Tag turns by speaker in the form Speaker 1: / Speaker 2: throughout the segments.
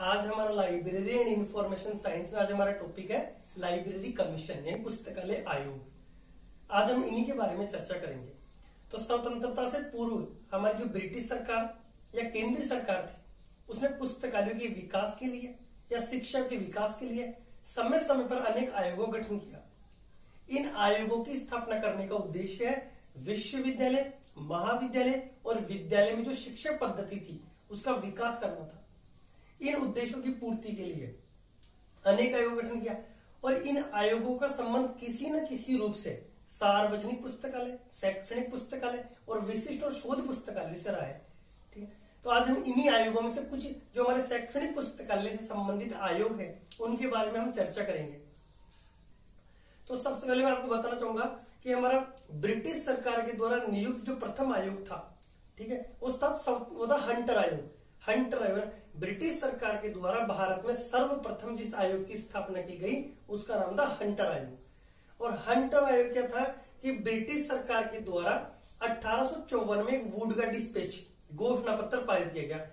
Speaker 1: आज हमारा library and information science में आज हमारा टॉपिक है लाइब्रेरी कमीशन यानी पुस्तकालय आयोग। आज हम इन्हीं के बारे में चर्चा करेंगे। तो स्वतंत्रता से पूर्व हमारी जो ब्रिटिश सरकार या केंद्रीय सरकार थी उसने पुस्तकालयों के विकास के लिए या शिक्षा के विकास के लिए समय समय पर अनेक आयोगों का गठन किया। इन आयोगों की स्थापना करने का उद्देश्य है विश्वविद्यालय, महाविद्यालय और विद्यालय में जो शिक्षा पद्धति थी उसका विकास करना था। इन उद्देश्यों की पूर्ति के लिए अनेक आयोग गठन किया और इन आयोगों का संबंध किसी न किसी रूप से सार्वजनिक पुस्तकालय, शैक्षणिक पुस्तकालय और विशिष्ट और शोध पुस्तकालय से रहा है। ठीक है, तो आज हम इन्हीं आयोगों में से कुछ जो हमारे शैक्षणिक पुस्तकालय से संबंधित आयोग है उनके बारे में हम चर्चा करेंगे। तो सबसे पहले मैं आपको बताना चाहूंगा कि हमारा ब्रिटिश सरकार के द्वारा नियुक्त जो प्रथम आयोग था, ठीक है, वो था हंटर आयोग। हंटर आयोग ब्रिटिश सरकार के द्वारा भारत में सर्वप्रथम जिस आयोग की स्थापना की गई उसका नाम था हंटर आयोग। और हंटर आयोग क्या था कि ब्रिटिश सरकार के द्वारा 1854 में एक वुड का डिस्पैच घोषणा पत्र पारित किया गया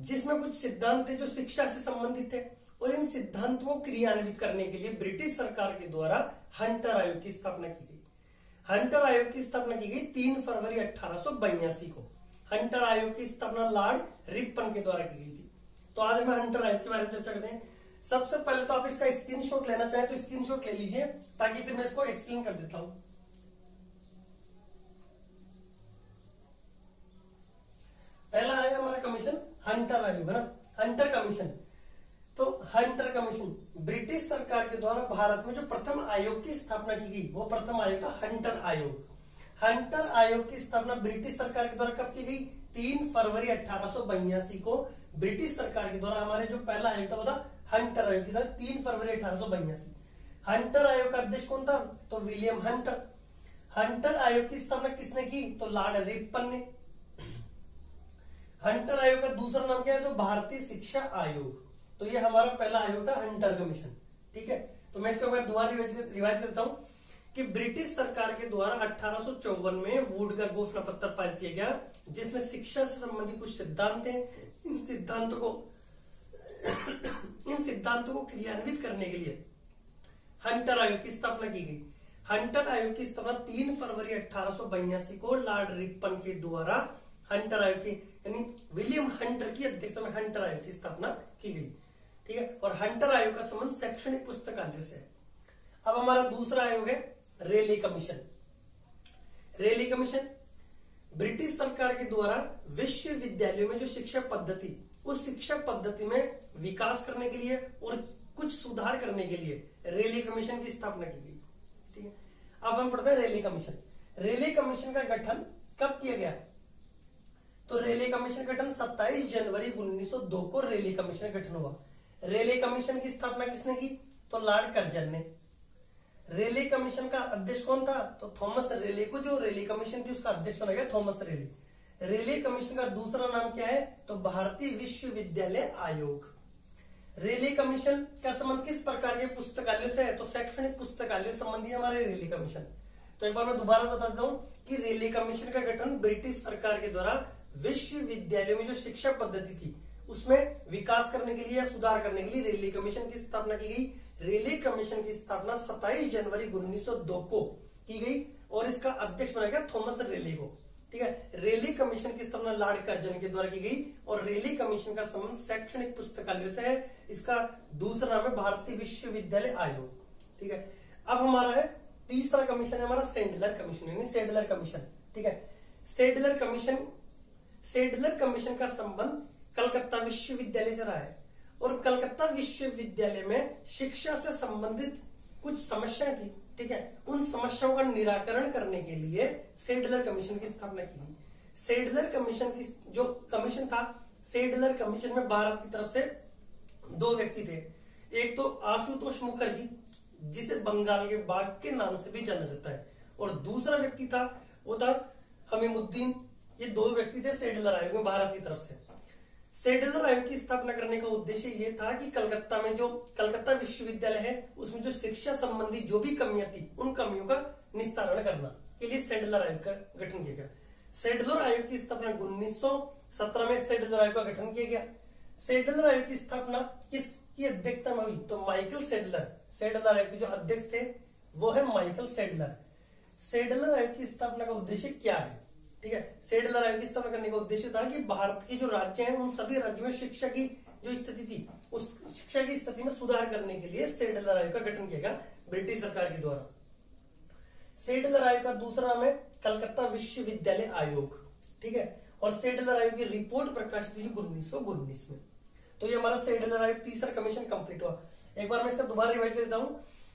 Speaker 1: जिसमें कुछ सिद्धांत थे जो शिक्षा से संबंधित थे और इन सिद्धांतों को क्रियान्वित करने के लिए ब्रिटिश सरकार के द्वारा हंटर आयोग की स्थापना की गई। हंटर आयोग की स्थापना की गई 3 फरवरी 1882 को। हंटर आयोग की स्थापना लॉर्ड रिपन के द्वारा की गई थी। तो आज हम हंटर आयोग के बारे में चर्चा करते हैं। सबसे पहले तो आप इसका स्क्रीनशॉट लेना चाहें तो स्क्रीनशॉट ले लीजिए ताकि फिर मैं इसको एक्सप्लेन कर देता हूं। पहला है हमारा कमीशन हंटर आयोग, है ना, हंटर कमीशन। तो हंटर कमीशन ब्रिटिश सरकार के द्वारा भारत में जो प्रथम आयोग की स्थापना की गई वो प्रथम आयोग था हंटर आयोग। हंटर आयोग की स्थापना ब्रिटिश सरकार के द्वारा कब की गई? 3 फरवरी 1882 को ब्रिटिश सरकार के द्वारा हमारे जो पहला आयोग था वो था हंटर आयोग की 3 फरवरी 1882। हंटर आयोग का अध्यक्ष कौन था? तो विलियम हंटर। हंटर आयोग की स्थापना किसने की? तो लॉर्ड रिपन ने। हंटर आयोग का दूसरा नाम क्या है? तो भारतीय शिक्षा आयोग। तो ये हमारा पहला आयोग था हंटर कमीशन। ठीक है, तो मैं इसको दोबारा रिवाइज करता हूं कि ब्रिटिश सरकार के द्वारा 1854 में वुड का घोषणा पत्र पारित किया गया जिसमें शिक्षा से संबंधित कुछ सिद्धांत हैं। इन सिद्धांतों को क्रियान्वित करने के लिए हंटर आयोग की स्थापना की गई। हंटर आयोग की स्थापना 3 फरवरी 1882 को लॉर्ड रिपन के द्वारा हंटर आयोग की यानी विलियम हंटर की अध्यक्षता में हंटर आयोग की स्थापना की गई। ठीक है, और हंटर आयोग का संबंध शैक्षणिक पुस्तकालयों से है। अब हमारा दूसरा आयोग है रेले कमीशन। रेले कमीशन ब्रिटिश सरकार के द्वारा विश्वविद्यालयों में जो शिक्षा पद्धति उस शिक्षा पद्धति में विकास करने के लिए और कुछ सुधार करने के लिए रेले कमीशन की स्थापना की गई। ठीक है, अब हम पढ़ते हैं रेले कमीशन। रेले कमीशन का गठन कब किया गया? तो रेले कमीशन का गठन 27 जनवरी 1902 को रेले कमीशन का गठन हुआ। रेले कमीशन की स्थापना किसने की? तो लॉर्ड कर्जन ने। रेले कमीशन का अध्यक्ष कौन था? तो थॉमस रेले को जो रेले कमीशन थी उसका अध्यक्ष बनाया गया थॉमस रेले। रेले कमीशन का दूसरा नाम क्या है? तो भारतीय विश्वविद्यालय आयोग। रेले कमीशन का संबंध किस प्रकार के पुस्तकालयों से है? तो शैक्षणिक पुस्तकालयों संबंधी हमारे रेले कमीशन। तो एक बार मैं दोबारा बताता हूं कि रेले कमीशन का गठन ब्रिटिश सरकार के द्वारा विश्वविद्यालयों में जो शिक्षा पद्धति थी उसमें विकास करने के लिए या सुधार करने के लिए रेले कमीशन की स्थापना की गई। रेले कमीशन की स्थापना 27 जनवरी 1902 को की गई और इसका अध्यक्ष बनाया गया थॉमस रेले को। ठीक है, रेले कमीशन की स्थापना लॉर्ड कर्जन के द्वारा की गई और रेले कमीशन का संबंध शैक्षणिक पुस्तकालयों से है। इसका दूसरा नाम है भारतीय विश्वविद्यालय आयोग। ठीक है, अब हमारा है तीसरा कमीशन है हमारा सेडलर कमीशन यानी सेडलर कमीशन। ठीक है, सेडलर कमीशन का संबंध कलकत्ता विश्वविद्यालय से रहा है और कलकत्ता विश्वविद्यालय में शिक्षा से संबंधित कुछ समस्याएं थी। ठीक है, उन समस्याओं का निराकरण करने के लिए सेडलर कमीशन की स्थापना की गई। सेडलर कमीशन की जो कमीशन था, सेडलर कमीशन में भारत की तरफ से 2 व्यक्ति थे। एक तो आशुतोष मुखर्जी जिसे बंगाल के बाघ के नाम से भी जाना जाता है और दूसरा व्यक्ति था वो था हमीमुद्दीन। ये 2 व्यक्ति थे सेडलर आयोग में भारत की तरफ से। सेडलर आयोग की स्थापना करने का उद्देश्य ये था कि कलकत्ता में जो कलकत्ता विश्वविद्यालय है उसमें जो शिक्षा संबंधी जो भी कमियां थी उन कमियों का निस्तारण करना के लिए सेडलर आयोग का गठन किया गया। सेडलर आयोग की स्थापना 1917 में सेडलर आयोग का गठन किया गया। सेडलर आयोग की स्थापना किसकी अध्यक्षता में हुई? तो माइकल सेडलर, सेडलर आयोग के जो अध्यक्ष थे वो है माइकल सेडलर। सेडलर आयोग की स्थापना का उद्देश्य क्या है? ठीक है, सेडलर आयोग की स्थापना करने का उद्देश्य था कि भारत के जो राज्य हैं उन सभी राज्यों में शिक्षा की जो स्थिति थी उस शिक्षा की स्थिति में सुधार करने के लिए सेडलर आयोग का गठन किया गया ब्रिटिश सरकार के द्वारा। सेडलर आयोग का दूसरा नाम है कलकत्ता विश्वविद्यालय आयोग। ठीक है, और सेडलर आयोग की रिपोर्ट प्रकाशित हुई 1919 में। तो ये हमारा सेडलर आयोग तीसरा कमीशन कंप्लीट हुआ। एक बार मैं इसका दोबारा रिवाइज कर देता हूं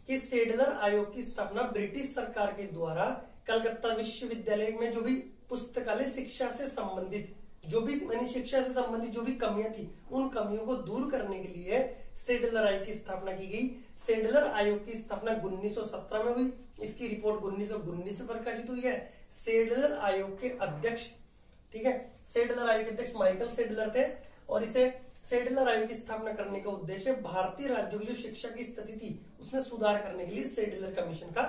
Speaker 1: कि सेडलर आयोग की स्थापना ब्रिटिश सरकार के द्वारा कलकत्ता विश्वविद्यालय में जो भी पुस्तकालय शिक्षा से संबंधित जो भी शिक्षा से संबंधित जो भी कमियां थी उन कमियों को दूर करने के लिए सेडलर आयोग की स्थापना की गई। सेडलर आयोग की स्थापना 1917 में हुई। इसकी रिपोर्ट 1919 में प्रकाशित हुई है। सेडलर आयोग के अध्यक्ष, ठीक है, सेडलर आयोग के अध्यक्ष माइकल सेडलर थे और इसे सेडलर आयोग की स्थापना करने का उद्देश्य भारतीय राज्यों की जो शिक्षा की स्थिति थी उसमें सुधार करने के लिए सेडलर कमीशन का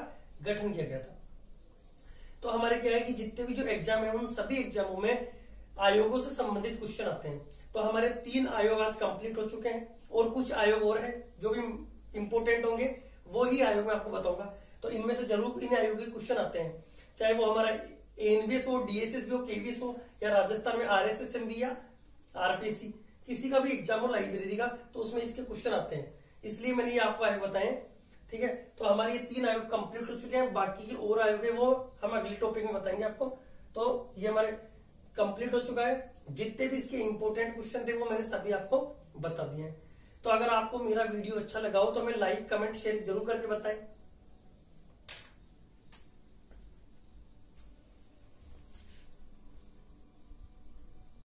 Speaker 1: गठन किया गया था। तो हमारे क्या है कि जितने भी जो एग्जाम है उन सभी एग्जामों में आयोगों से संबंधित क्वेश्चन आते हैं। तो हमारे 3 आयोग आज कंप्लीट हो चुके हैं और कुछ आयोग और है जो भी इंपोर्टेंट होंगे वो ही आयोग में आपको बताऊंगा। तो इनमें से जरूर इन आयोग के क्वेश्चन आते हैं, चाहे वो हमारा एनवीएस हो, डीएसएस भी हो, केवीएस हो या राजस्थान में आरएसएसएमबी या आरपीएससी, किसी का भी एग्जाम हो लाइब्रेरी का तो उसमें इसके क्वेश्चन आते हैं, इसलिए मैंने ये आपको आयोग बताए। ठीक है, तो हमारे ये 3 आयोग कंप्लीट हो चुके हैं। बाकी के और आयोग है वो हम अगले टॉपिक में बताएंगे आपको। तो ये हमारे कंप्लीट हो चुका है। जितने भी इसके इंपोर्टेंट क्वेश्चन थे वो मैंने सभी आपको बता दिए हैं। तो अगर आपको मेरा वीडियो अच्छा लगा हो तो हमें लाइक, कमेंट, शेयर जरूर करके बताएं।